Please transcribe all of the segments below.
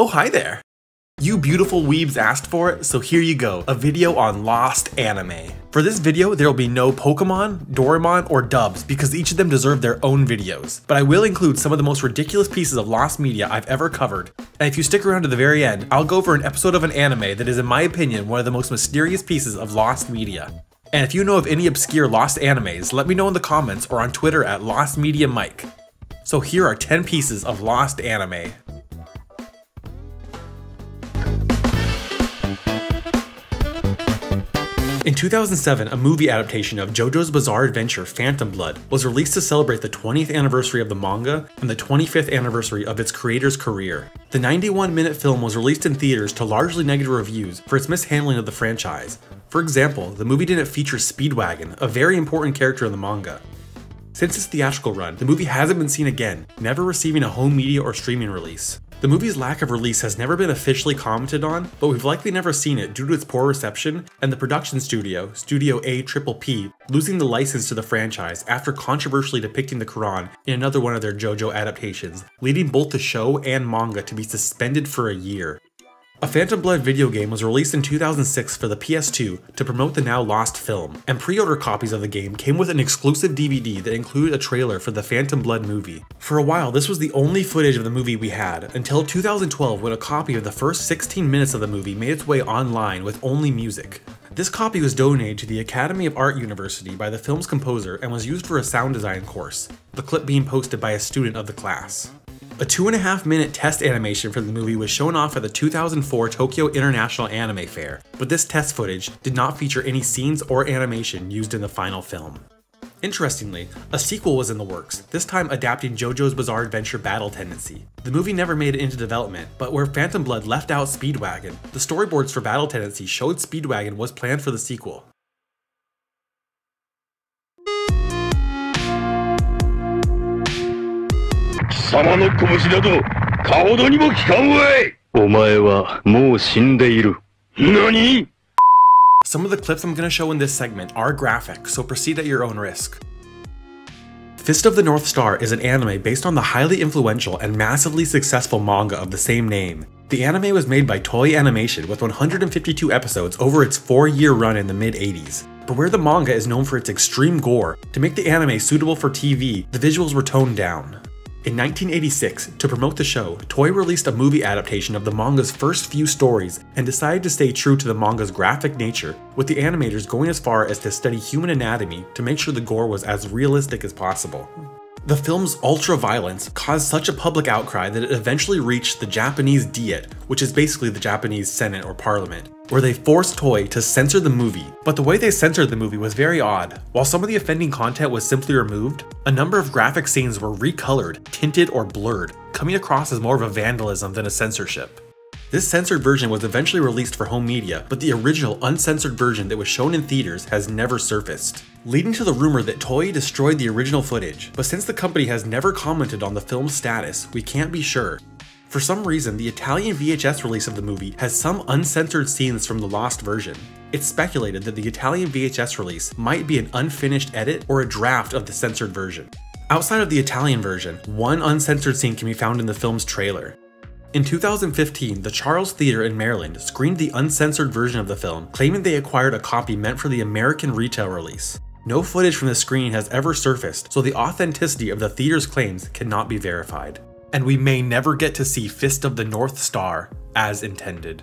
Oh, hi there! You beautiful weebs asked for it, so here you go, a video on Lost Anime. For this video, there will be no Pokemon, Doraemon, or dubs because each of them deserve their own videos. But I will include some of the most ridiculous pieces of Lost media I've ever covered. And if you stick around to the very end, I'll go over an episode of an anime that is, in my opinion, one of the most mysterious pieces of Lost media. And if you know of any obscure Lost animes, let me know in the comments or on Twitter at Lost Media Mike. So here are 10 pieces of Lost anime. In 2007, a movie adaptation of JoJo's Bizarre Adventure Phantom Blood was released to celebrate the 20th anniversary of the manga and the 25th anniversary of its creator's career. The 91-minute film was released in theaters to largely negative reviews for its mishandling of the franchise. For example, the movie didn't feature Speedwagon, a very important character in the manga. Since its theatrical run, the movie hasn't been seen again, never receiving a home media or streaming release. The movie's lack of release has never been officially commented on, but we've likely never seen it due to its poor reception and the production studio, Studio APPP, losing the license to the franchise after controversially depicting the Quran in another one of their JoJo adaptations, leading both the show and manga to be suspended for a year. A Phantom Blood video game was released in 2006 for the PS2 to promote the now lost film, and pre-order copies of the game came with an exclusive DVD that included a trailer for the Phantom Blood movie. For a while, this was the only footage of the movie we had, until 2012 when a copy of the first 16 minutes of the movie made its way online with only music. This copy was donated to the Academy of Art University by the film's composer and was used for a sound design course, the clip being posted by a student of the class. A 2.5-minute test animation for the movie was shown off at the 2004 Tokyo International Anime Fair, but this test footage did not feature any scenes or animation used in the final film. Interestingly, a sequel was in the works, this time adapting JoJo's Bizarre Adventure Battle Tendency. The movie never made it into development, but where Phantom Blood left out Speedwagon, the storyboards for Battle Tendency showed Speedwagon was planned for the sequel. Some of the clips I'm going to show in this segment are graphic, so proceed at your own risk. Fist of the North Star is an anime based on the highly influential and massively successful manga of the same name. The anime was made by Toei Animation with 152 episodes over its 4-year run in the mid-80s. But where the manga is known for its extreme gore, to make the anime suitable for TV, the visuals were toned down. In 1986, to promote the show, Toei released a movie adaptation of the manga's first few stories and decided to stay true to the manga's graphic nature, with the animators going as far as to study human anatomy to make sure the gore was as realistic as possible. The film's ultra-violence caused such a public outcry that it eventually reached the Japanese Diet, which is basically the Japanese Senate or Parliament, where they forced Toei to censor the movie. But the way they censored the movie was very odd. While some of the offending content was simply removed, a number of graphic scenes were recolored, tinted, or blurred, coming across as more of a vandalism than a censorship. This censored version was eventually released for home media, but the original uncensored version that was shown in theaters has never surfaced, leading to the rumor that Toei destroyed the original footage. But since the company has never commented on the film's status, we can't be sure. For some reason, the Italian VHS release of the movie has some uncensored scenes from the lost version. It's speculated that the Italian VHS release might be an unfinished edit or a draft of the censored version. Outside of the Italian version, one uncensored scene can be found in the film's trailer. In 2015, the Charles Theater in Maryland screened the uncensored version of the film, claiming they acquired a copy meant for the American retail release. No footage from the screening has ever surfaced, so the authenticity of the theater's claims cannot be verified. And we may never get to see Fist of the North Star as intended.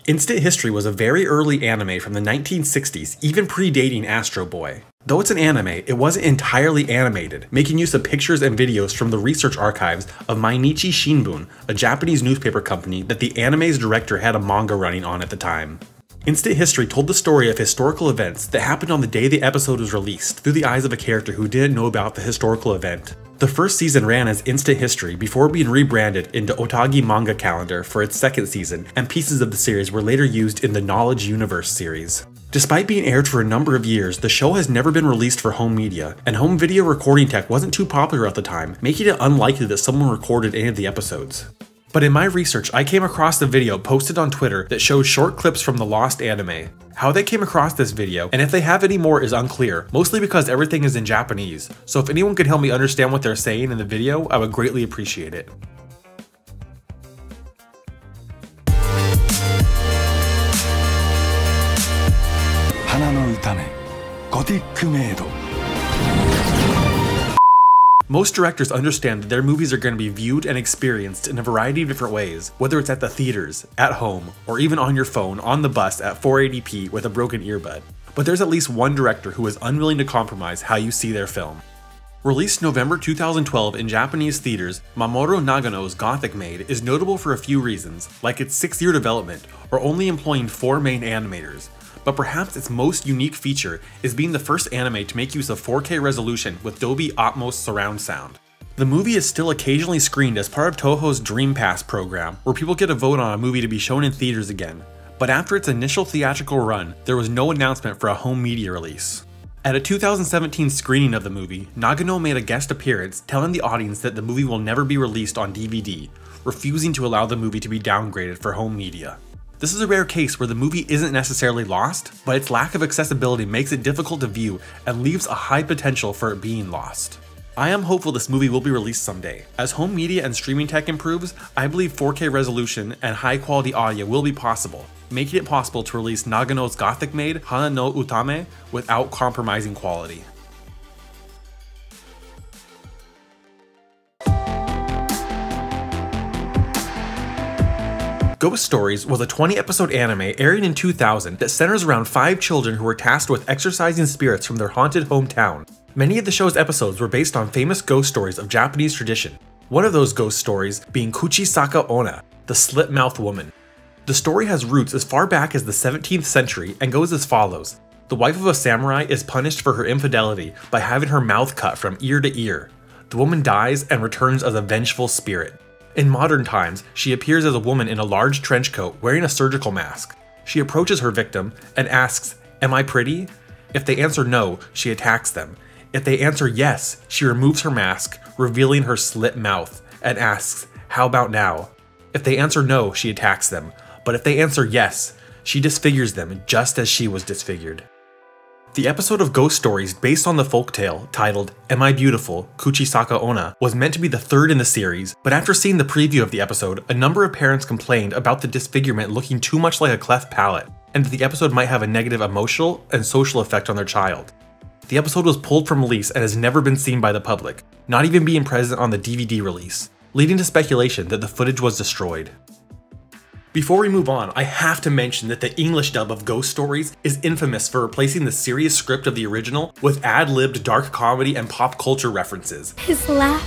Instant History was a very early anime from the 1960s, even predating Astro Boy. Though it's an anime, it wasn't entirely animated, making use of pictures and videos from the research archives of Mainichi Shimbun, a Japanese newspaper company that the anime's director had a manga running on at the time. Instant History told the story of historical events that happened on the day the episode was released, through the eyes of a character who didn't know about the historical event. The first season ran as Instant History before being rebranded into Otogi Manga Calendar for its second season, and pieces of the series were later used in the Knowledge Universe series. Despite being aired for a number of years, the show has never been released for home media, and home video recording tech wasn't too popular at the time, making it unlikely that someone recorded any of the episodes. But in my research, I came across a video posted on Twitter that shows short clips from the Lost anime. How they came across this video, and if they have any more, is unclear, mostly because everything is in Japanese, so if anyone could help me understand what they're saying in the video, I would greatly appreciate it. Gothic Maid. Most directors understand that their movies are going to be viewed and experienced in a variety of different ways, whether it's at the theaters, at home, or even on your phone, on the bus at 480p with a broken earbud. But there's at least one director who is unwilling to compromise how you see their film. Released November 2012 in Japanese theaters, Mamoru Nagano's Gothic Maid is notable for a few reasons, like its 6-year development, or only employing 4 main animators. But perhaps its most unique feature is being the first anime to make use of 4K resolution with Dolby Atmos surround sound. The movie is still occasionally screened as part of Toho's Dream Pass program, where people get a vote on a movie to be shown in theaters again. But after its initial theatrical run, there was no announcement for a home media release. At a 2017 screening of the movie, Nagano made a guest appearance telling the audience that the movie will never be released on DVD, refusing to allow the movie to be downgraded for home media. This is a rare case where the movie isn't necessarily lost, but its lack of accessibility makes it difficult to view and leaves a high potential for it being lost. I am hopeful this movie will be released someday. As home media and streaming tech improves, I believe 4K resolution and high quality audio will be possible, making it possible to release Nagano's Gothic Maid Hana no Utame without compromising quality. Ghost Stories was a 20-episode anime airing in 2000 that centers around 5 children who were tasked with exorcising spirits from their haunted hometown. Many of the show's episodes were based on famous ghost stories of Japanese tradition, one of those ghost stories being Kuchisaka Onna, the slit-mouthed woman. The story has roots as far back as the 17th century and goes as follows. The wife of a samurai is punished for her infidelity by having her mouth cut from ear to ear. The woman dies and returns as a vengeful spirit. In modern times, she appears as a woman in a large trench coat wearing a surgical mask. She approaches her victim and asks, "Am I pretty?" If they answer no, she attacks them. If they answer yes, she removes her mask, revealing her slit mouth, and asks, "How about now?" If they answer no, she attacks them. But if they answer yes, she disfigures them just as she was disfigured. The episode of Ghost Stories based on the folktale, titled Am I Beautiful? Kuchisaka Onna, was meant to be the 3rd in the series, but after seeing the preview of the episode, a number of parents complained about the disfigurement looking too much like a cleft palate, and that the episode might have a negative emotional and social effect on their child. The episode was pulled from release and has never been seen by the public, not even being present on the DVD release, leading to speculation that the footage was destroyed. Before we move on, I have to mention that the English dub of Ghost Stories is infamous for replacing the serious script of the original with ad-libbed dark comedy and pop culture references. His laugh.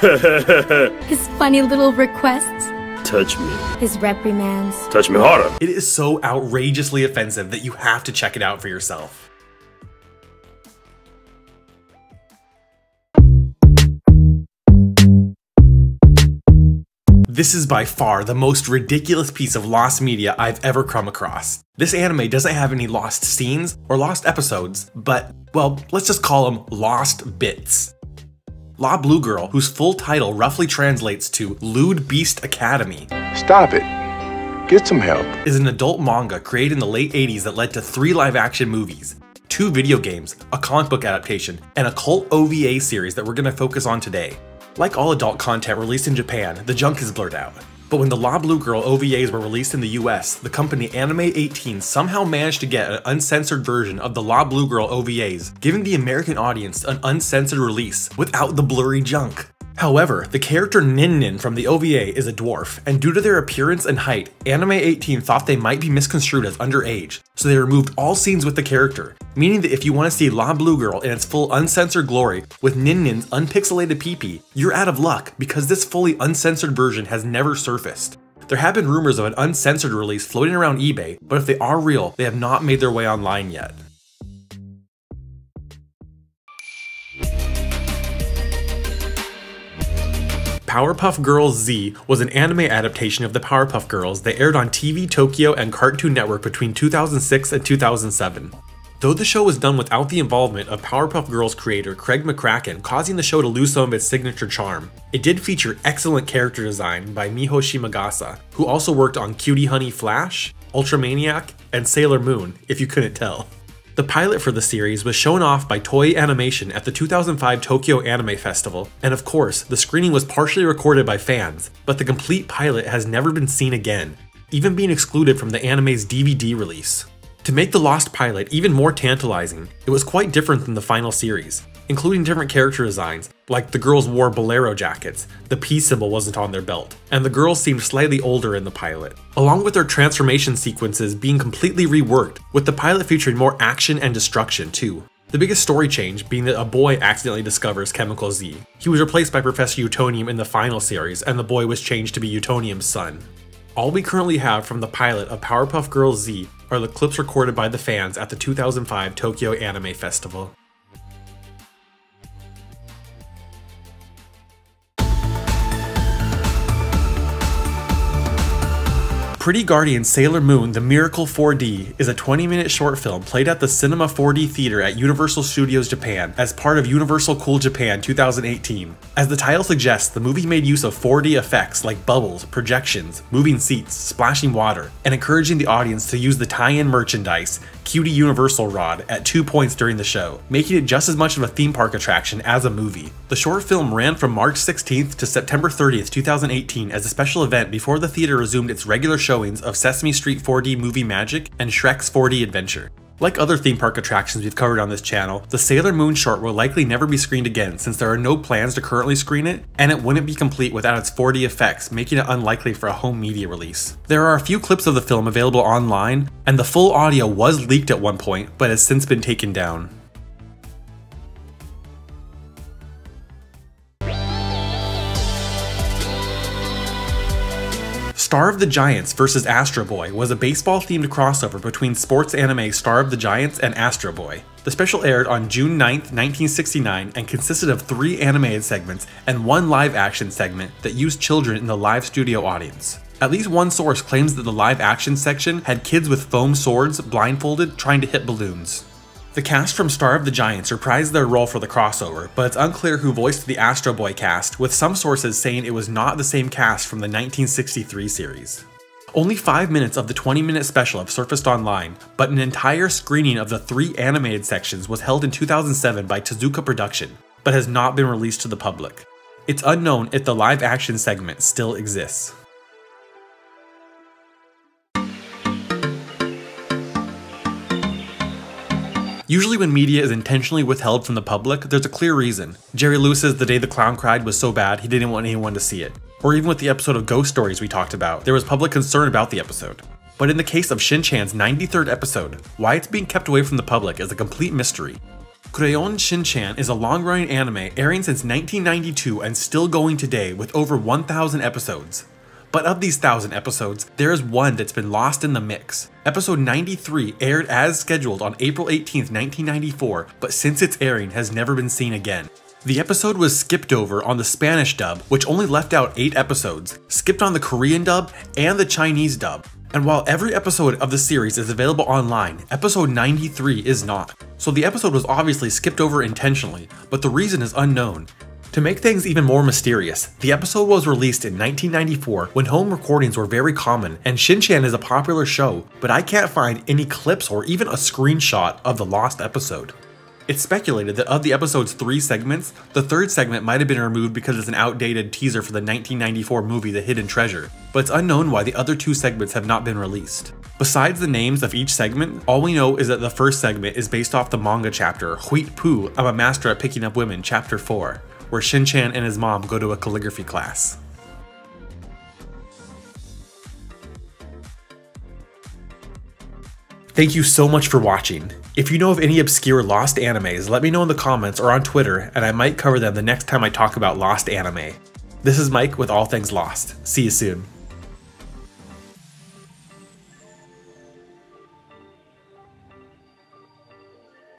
His funny little requests. Touch me. His reprimands. Touch me harder. It is so outrageously offensive that you have to check it out for yourself. This is by far the most ridiculous piece of lost media I've ever come across. This anime doesn't have any lost scenes or lost episodes, but, well, let's just call them lost bits. La Blue Girl, whose full title roughly translates to Lewd Beast Academy. Stop it. Get some help. Is an adult manga created in the late 80s that led to 3 live-action movies, 2 video games, a comic book adaptation, and a cult OVA series that we're going to focus on today. Like all adult content released in Japan, the junk is blurred out. But when the La Blue Girl OVAs were released in the US, the company Anime 18 somehow managed to get an uncensored version of the La Blue Girl OVAs, giving the American audience an uncensored release without the blurry junk. However, the character Nin Nin from the OVA is a dwarf, and due to their appearance and height, Anime 18 thought they might be misconstrued as underage, so they removed all scenes with the character, meaning that if you want to see La Blue Girl in its full uncensored glory with Nin Nin's unpixelated PP, you're out of luck because this fully uncensored version has never surfaced. There have been rumors of an uncensored release floating around eBay, but if they are real, they have not made their way online yet. Powerpuff Girl Z was an anime adaptation of the Powerpuff Girls that aired on TV Tokyo and Cartoon Network between 2006 and 2007. Though the show was done without the involvement of Powerpuff Girls creator Craig McCracken, causing the show to lose some of its signature charm, it did feature excellent character design by Miho Shimagasa, who also worked on Cutie Honey Flash, Ultramaniac, and Sailor Moon, if you couldn't tell. The pilot for the series was shown off by Toei Animation at the 2005 Tokyo Anime Festival, and of course, the screening was partially recorded by fans, but the complete pilot has never been seen again, even being excluded from the anime's DVD release. To make the lost pilot even more tantalizing, it was quite different than the final series, including different character designs, like the girls wore bolero jackets, the peace symbol wasn't on their belt, and the girls seemed slightly older in the pilot, along with their transformation sequences being completely reworked, with the pilot featuring more action and destruction too. The biggest story change being that a boy accidentally discovers Chemical Z. He was replaced by Professor Utonium in the final series, and the boy was changed to be Utonium's son. All we currently have from the pilot of Powerpuff Girl Z are the clips recorded by the fans at the 2005 Tokyo Anime Festival. Pretty Guardian Sailor Moon The Miracle 4D is a 20-minute short film played at the Cinema 4D Theater at Universal Studios Japan as part of Universal Cool Japan 2018. As the title suggests, the movie made use of 4D effects like bubbles, projections, moving seats, splashing water, and encouraging the audience to use the tie-in merchandise, Cutie Universal Rod, at 2 points during the show, making it just as much of a theme park attraction as a movie. The short film ran from March 16th to September 30th, 2018 as a special event before the theater resumed its regular showings of Sesame Street 4D Movie Magic and Shrek's 4D Adventure. Like other theme park attractions we've covered on this channel, the Sailor Moon short will likely never be screened again since there are no plans to currently screen it, and it wouldn't be complete without its 4D effects, making it unlikely for a home media release. There are a few clips of the film available online, and the full audio was leaked at one point, but has since been taken down. Star of the Giants vs. Astro Boy was a baseball-themed crossover between sports anime Star of the Giants and Astro Boy. The special aired on June 9th, 1969 and consisted of 3 animated segments and 1 live-action segment that used children in the live studio audience. At least one source claims that the live-action section had kids with foam swords blindfolded trying to hit balloons. The cast from Star of the Giants reprised their role for the crossover, but it's unclear who voiced the Astro Boy cast, with some sources saying it was not the same cast from the 1963 series. Only 5 minutes of the 20-minute special have surfaced online, but an entire screening of the 3 animated sections was held in 2007 by Tezuka Production, but has not been released to the public. It's unknown if the live-action segment still exists. Usually when media is intentionally withheld from the public, there's a clear reason. Jerry Lewis's The Day the Clown Cried was so bad he didn't want anyone to see it. Or even with the episode of Ghost Stories we talked about, there was public concern about the episode. But in the case of Shinchan's 93rd episode, why it's being kept away from the public is a complete mystery. Crayon Shinchan is a long-running anime airing since 1992 and still going today with over 1,000 episodes. But of these 1,000 episodes, there is one that's been lost in the mix. Episode 93 aired as scheduled on April 18th, 1994, but since its airing has never been seen again. The episode was skipped over on the Spanish dub, which only left out 8 episodes, skipped on the Korean dub and the Chinese dub. And while every episode of the series is available online, episode 93 is not. So the episode was obviously skipped over intentionally, but the reason is unknown. To make things even more mysterious, the episode was released in 1994 when home recordings were very common, and Shinchan is a popular show, but I can't find any clips or even a screenshot of the lost episode. It's speculated that of the episode's 3 segments, the 3rd segment might have been removed because it's an outdated teaser for the 1994 movie The Hidden Treasure, but it's unknown why the other 2 segments have not been released. Besides the names of each segment, all we know is that the first segment is based off the manga chapter Huit Poo, I'm a Master at Picking Up Women, Chapter 4. Where Shinchan and his mom go to a calligraphy class. Thank you so much for watching. If you know of any obscure lost animes, let me know in the comments or on Twitter, and I might cover them the next time I talk about lost anime. This is Mike with All Things Lost. See you soon.